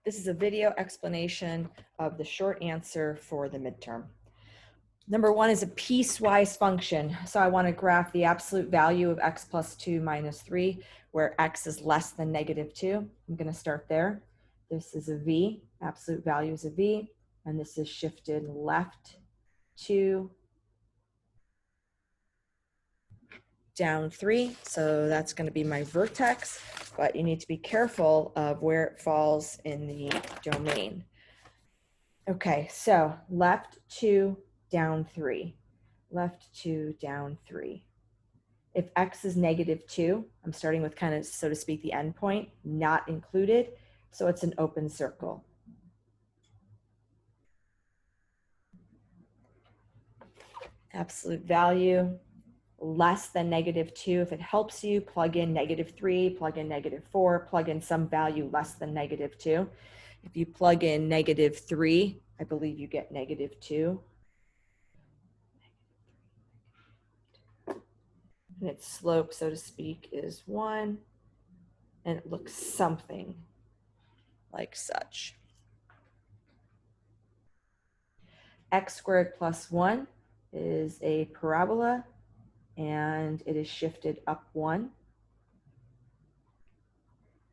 This is a video explanation of the short answer for the midterm. Number one is a piecewise function. So I want to graph the absolute value of x plus 2 minus 3, where x is less than negative 2. I'm going to start there. This is a v, absolute value is a v, and this is shifted left 2, down 3. So that's going to be my vertex, but you need to be careful of where it falls in the domain. Okay, so left 2, down 3. Left 2, down 3. If x is negative 2, I'm starting with kind of, so to speak, the endpoint, not included. So it's an open circle. Absolute value less than negative 2. If it helps you, plug in negative 3, plug in negative 4, plug in some value less than negative 2. If you plug in negative 3, I believe you get negative 2. And its slope, so to speak, is 1. And it looks something like such. X squared plus 1 is a parabola, and it is shifted up 1.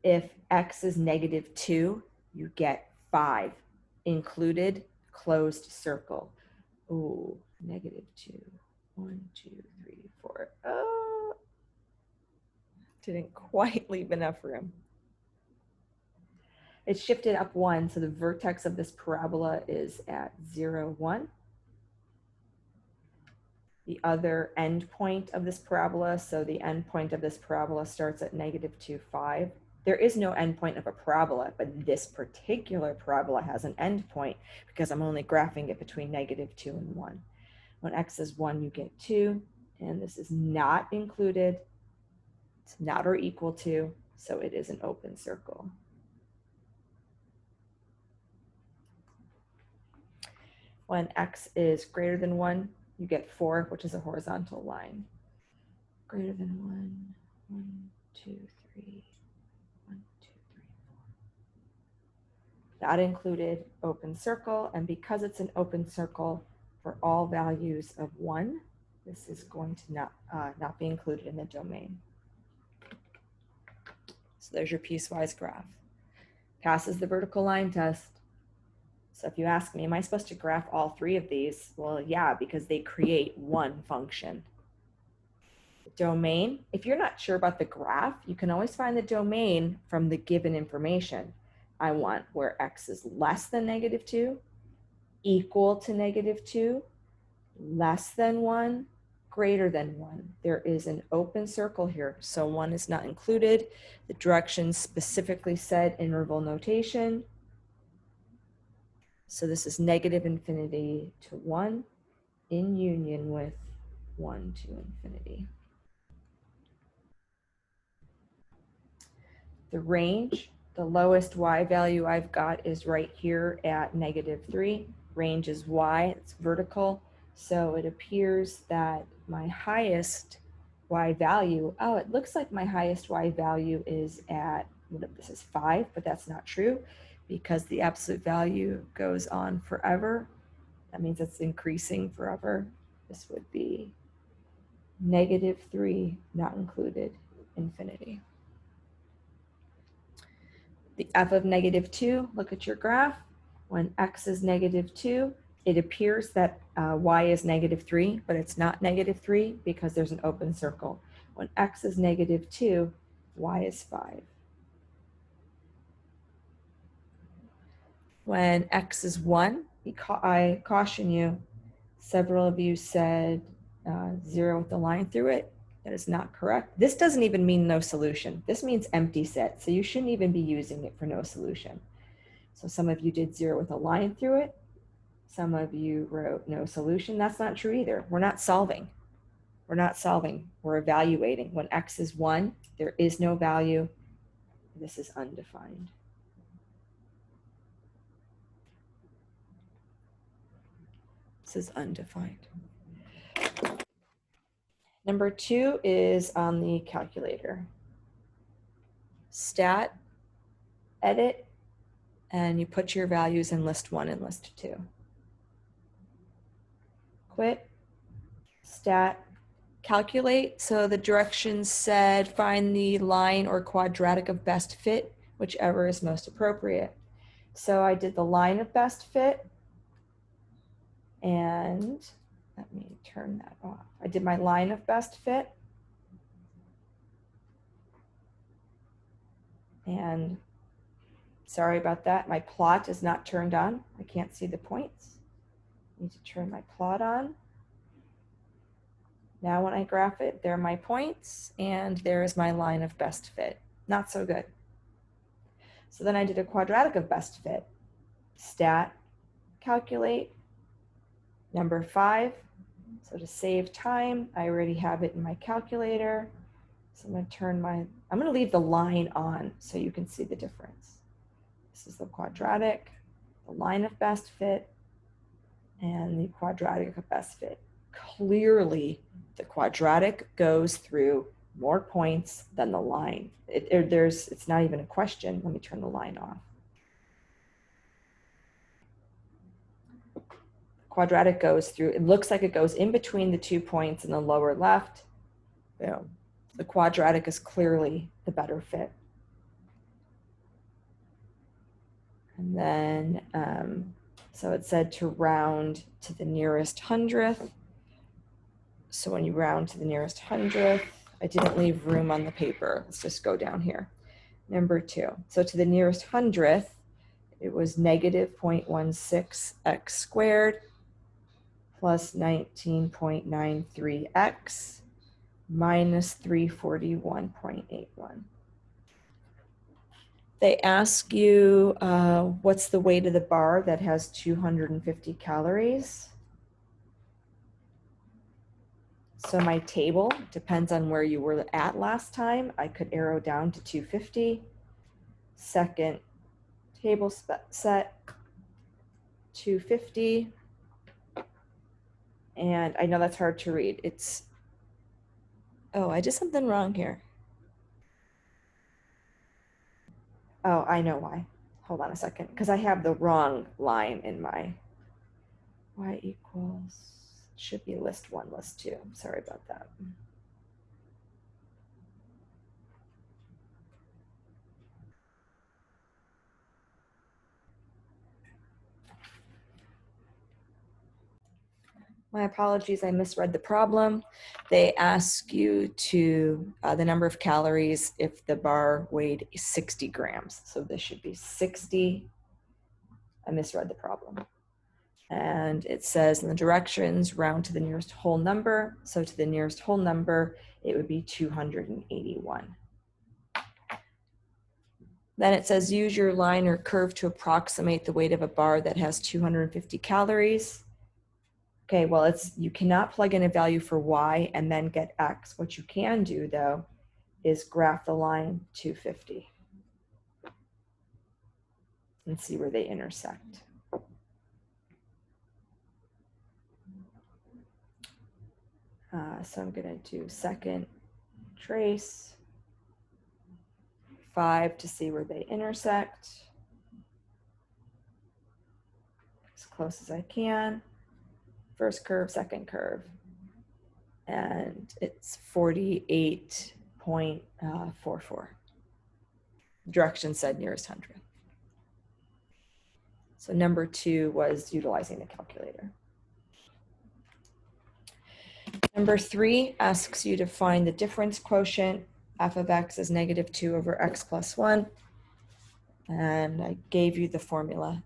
If x is negative 2, you get 5, included, closed circle. Ooh, negative 2. 1, 2, 3, 4. Oh, didn't quite leave enough room. It's shifted up 1, so the vertex of this parabola is at 0, 1. The other endpoint of this parabola, so the endpoint of this parabola starts at negative 2, 5. There is no endpoint of a parabola, but this particular parabola has an endpoint because I'm only graphing it between negative 2 and 1. When x is 1, you get 2, and this is not included. It's not or equal to, so it is an open circle. When x is greater than 1, you get 4, which is a horizontal line. Greater than 1, 1, 2, 3, 1, 2, 3, 4. Not included, open circle, and because it's an open circle for all values of 1, this is going to not be included in the domain. So there's your piecewise graph. Passes the vertical line test. So if you ask me, am I supposed to graph all 3 of these? Well, yeah, because they create one function. The domain, if you're not sure about the graph, you can always find the domain from the given information. I want where x is less than negative 2, equal to negative 2, less than 1, greater than 1. There is an open circle here, so 1 is not included. The directions specifically said interval notation. So this is negative infinity to 1 in union with 1 to infinity. The range, the lowest y value I've got is right here at negative 3. Range is y, it's vertical. So it appears that my highest y value, oh, it looks like my highest y value is at, this is 5, but that's not true because the absolute value goes on forever. That means it's increasing forever. This would be negative 3, not included, infinity. The f of negative 2, look at your graph. When x is negative 2, it appears that y is negative 3, but it's not negative 3 because there's an open circle. When x is negative 2, y is 5. When x is 1, I caution you, several of you said 0 with a line through it. That is not correct. This doesn't even mean no solution. This means empty set, so you shouldn't even be using it for no solution. So some of you did 0 with a line through it. Some of you wrote no solution. That's not true either. We're not solving. We're not solving. We're evaluating. When x is 1, there is no value. This is undefined. This is undefined. Number 2 is on the calculator. Stat, edit, and you put your values in list 1 and list 2. Quit, stat, calculate. So the directions said find the line or quadratic of best fit, whichever is most appropriate. So I did the line of best fit, and let me turn that off. I did my line of best fit, and sorry about that, my plot is not turned on. I can't see the points. I need to turn my plot on. Now when I graph it, there are my points, and there is my line of best fit. Not so good. So then I did a quadratic of best fit. Stat, calculate, number 5. So to save time, I already have it in my calculator. So I'm going to leave the line on so you can see the difference. This is the quadratic, the line of best fit, and the quadratic of best fit. Clearly, the quadratic goes through more points than the line. It's not even a question. Let me turn the line off. Quadratic goes through, it looks like it goes in between the 2 points in the lower left. The quadratic is clearly the better fit. And then, so it said to round to the nearest hundredth. So when you round to the nearest hundredth, I didn't leave room on the paper. Let's just go down here. Number 2. So to the nearest hundredth, it was negative 0.16 x squared plus 19.93x minus 341.81. They ask you what's the weight of the bar that has 250 calories. So my table depends on where you were at last time. I could arrow down to 250. Second table set, 250. And I know that's hard to read. Oh, I did something wrong here. Oh, I know why. Hold on a second, because I have the wrong line in my y equals, should be list 1, list 2. Sorry about that. My apologies, I misread the problem. They ask you to, the number of calories if the bar weighed 60 grams. So this should be 60. I misread the problem. And it says in the directions, round to the nearest whole number. So to the nearest whole number, it would be 281. Then it says use your line or curve to approximate the weight of a bar that has 250 calories. Okay, well, you cannot plug in a value for y and then get x. What you can do, though, is graph the line 250 and see where they intersect. So I'm going to do second trace, 5 to see where they intersect, as close as I can. First curve, second curve, and it's 48.44. Direction said nearest hundredth. So number 2 was utilizing the calculator. Number 3 asks you to find the difference quotient. F of x is negative 2 over x plus 1. And I gave you the formula.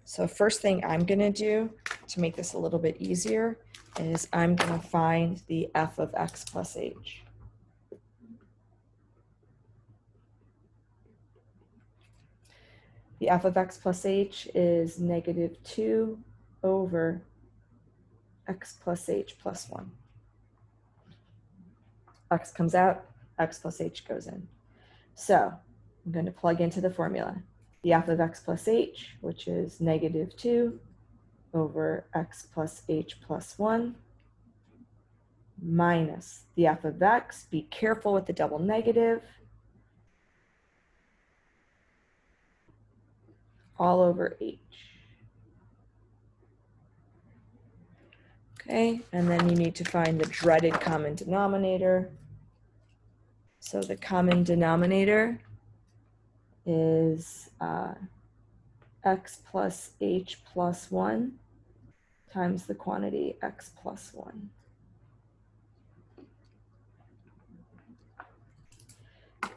So first thing I'm going to do to make this a little bit easier is I'm going to find the f of x plus h. The f of x plus h is negative 2 over x plus h plus 1. X comes out, x plus h goes in. So I'm going to plug into the formula. The f of x plus h, which is negative 2 over x plus h plus 1, minus the f of x. Be careful with the double negative. all over h. Okay, and then you need to find the dreaded common denominator. So the common denominator is x plus h plus 1 times the quantity x plus 1.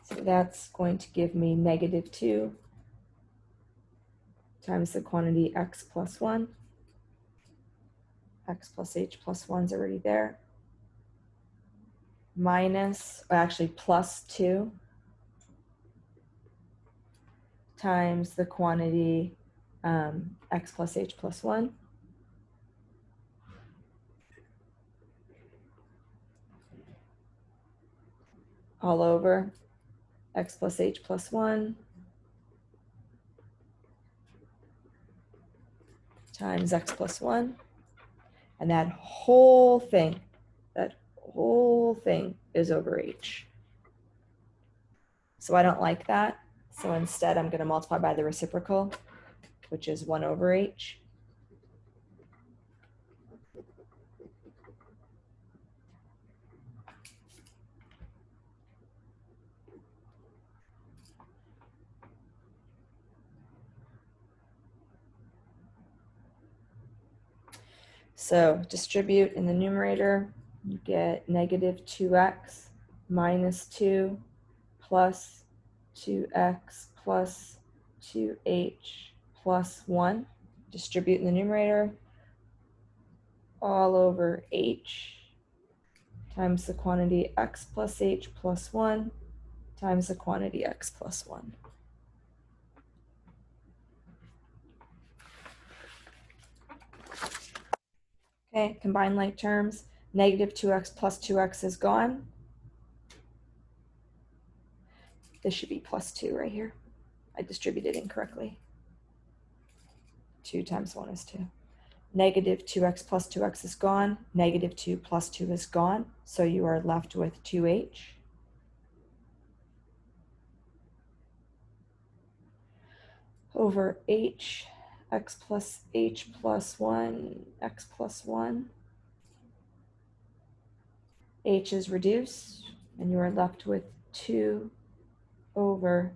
So that's going to give me negative 2 times the quantity x plus 1. X plus h plus 1 is already there. Minus, or actually plus 2 times the quantity x plus h plus 1. All over x plus h plus 1 times x plus 1. And that whole thing is over h. So I don't like that. So instead, I'm going to multiply by the reciprocal, which is 1 over h. So distribute in the numerator, you get negative 2x minus 2 plus 2x plus 2h plus 1. Distribute in the numerator, all over h times the quantity x plus h plus 1 times the quantity x plus 1. Okay, combine like terms. Negative 2x plus 2x is gone. This should be plus 2 right here. I distributed incorrectly. 2 times 1 is 2. Negative 2x plus 2x is gone. Negative 2 plus 2 is gone. So you are left with 2h. Over h, x plus h plus 1, x plus 1. H is reduced, and you are left with 2 over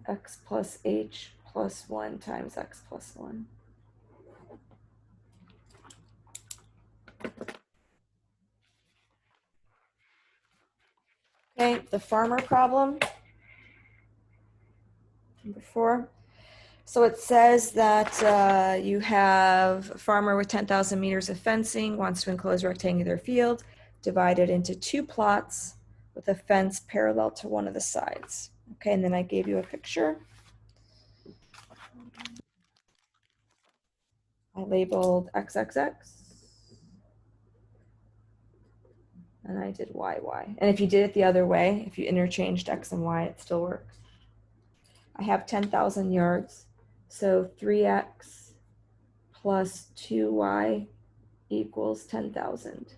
x plus h plus 1 times x plus 1. Okay, the farmer problem, number 4. So it says that you have a farmer with 10,000 meters of fencing, wants to enclose a rectangular field, divided into 2 plots with a fence parallel to one of the sides. Okay, and then I gave you a picture. I labeled XXX, and I did YY. And if you did it the other way, if you interchanged X and Y, it still works. I have 10,000 yards, so 3X plus 2Y equals 10,000.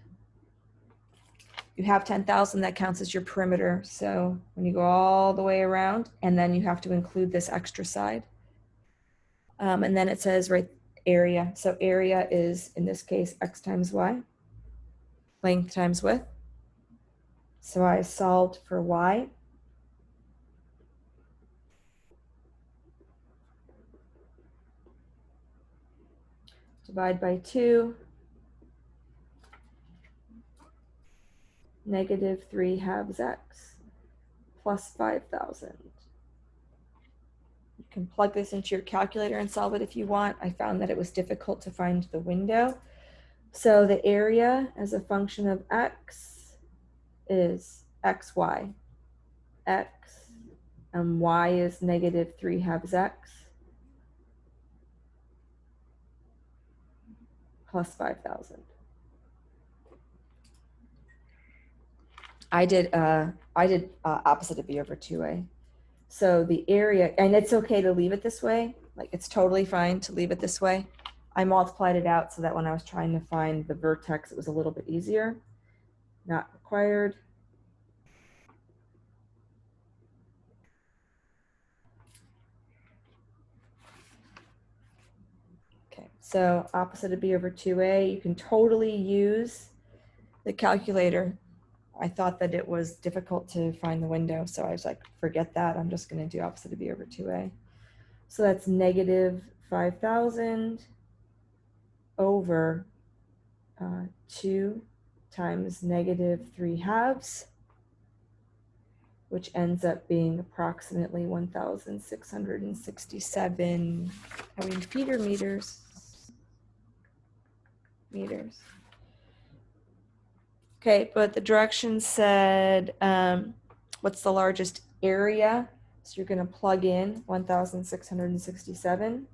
You have 10,000, that counts as your perimeter. So when you go all the way around, and then you have to include this extra side. And then it says, right, area. So area is, in this case, X times Y, length times width. So I solved for Y. Divide by 2. Negative 3 halves X plus 5,000. You can plug this into your calculator and solve it if you want. I found that it was difficult to find the window. So the area as a function of X is XY. X and Y is negative 3 halves X plus 5,000. I did opposite of B over 2A. So the area, and it's okay to leave it this way. Like, it's totally fine to leave it this way. I multiplied it out so that when I was trying to find the vertex, it was a little bit easier. Not required. So opposite of b over 2a, you can totally use the calculator. I thought that it was difficult to find the window, so I was like, forget that. I'm just going to do opposite of b over 2a. So that's negative 5,000 over 2 times negative 3/2, which ends up being approximately 1,667, feet or meters? Meters. Okay, but the directions said, what's the largest area? So you're going to plug in 1,667.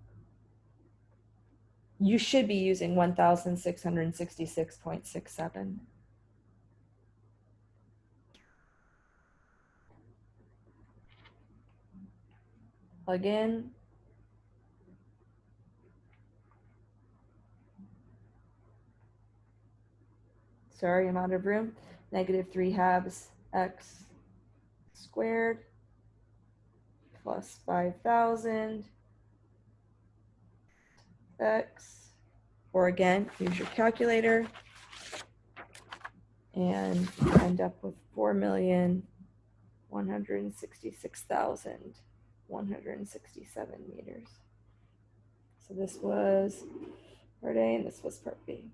You should be using 1,666.67. Plug in. Sorry, I'm out of room. Negative 3/2 x squared plus 5,000 x, or again, use your calculator, and you end up with 4,166,167 meters. So this was part A and this was part B.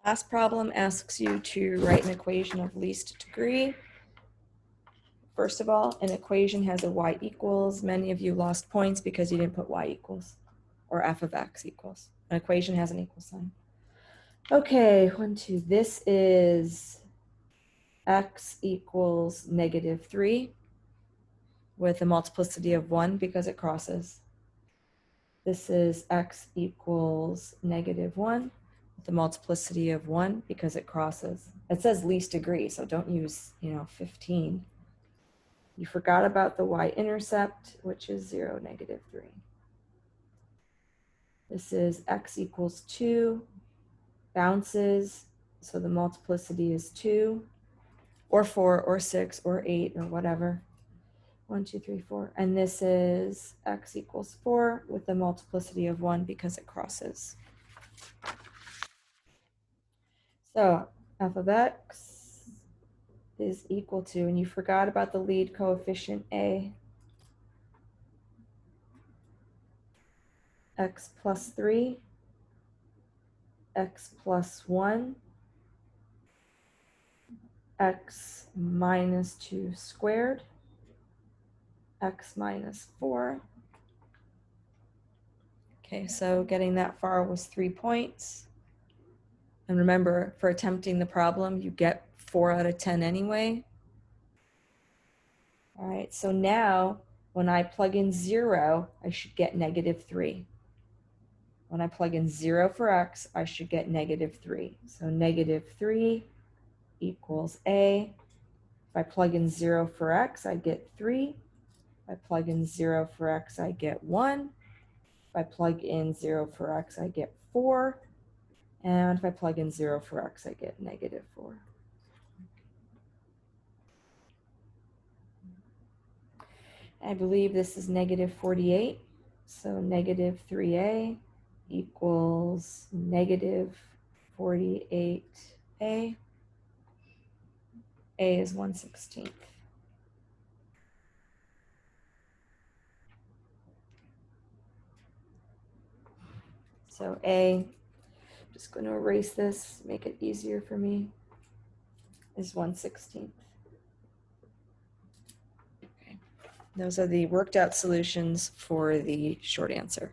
Last problem asks you to write an equation of least degree. First of all, an equation has a y equals. Many of you lost points because you didn't put y equals or f of x equals. An equation has an equal sign. Okay, 1, 2. This is x equals negative 3 with a multiplicity of 1 because it crosses. This is x equals negative 1 with a multiplicity of 1 because it crosses. It says least degree, so don't use, 15. You forgot about the y-intercept, which is 0, negative 3. This is x equals 2, bounces, so the multiplicity is 2, or 4, or 6, or 8, or whatever. 1, 2, 3, 4. And this is x equals 4 with the multiplicity of 1 because it crosses. So f of x is equal to, and you forgot about the lead coefficient a, x plus 3, x plus 1, x minus 2 squared, x minus 4. Okay, so getting that far was 3 points. And remember, for attempting the problem, you get 4 out of 10 anyway. All right, so now when I plug in 0, I should get negative 3. When I plug in 0 for x, I should get negative 3. So negative 3 equals a. If I plug in 0 for x, I get 3. If I plug in 0 for x, I get 1. If I plug in 0 for x, I get 4. And if I plug in 0 for x, I get negative 4. I believe this is negative 48. So negative 3a equals negative 48a. A is 1/16. So A, I'm just going to erase this, make it easier for me, is 1/16. Okay. Those are the worked out solutions for the short answer.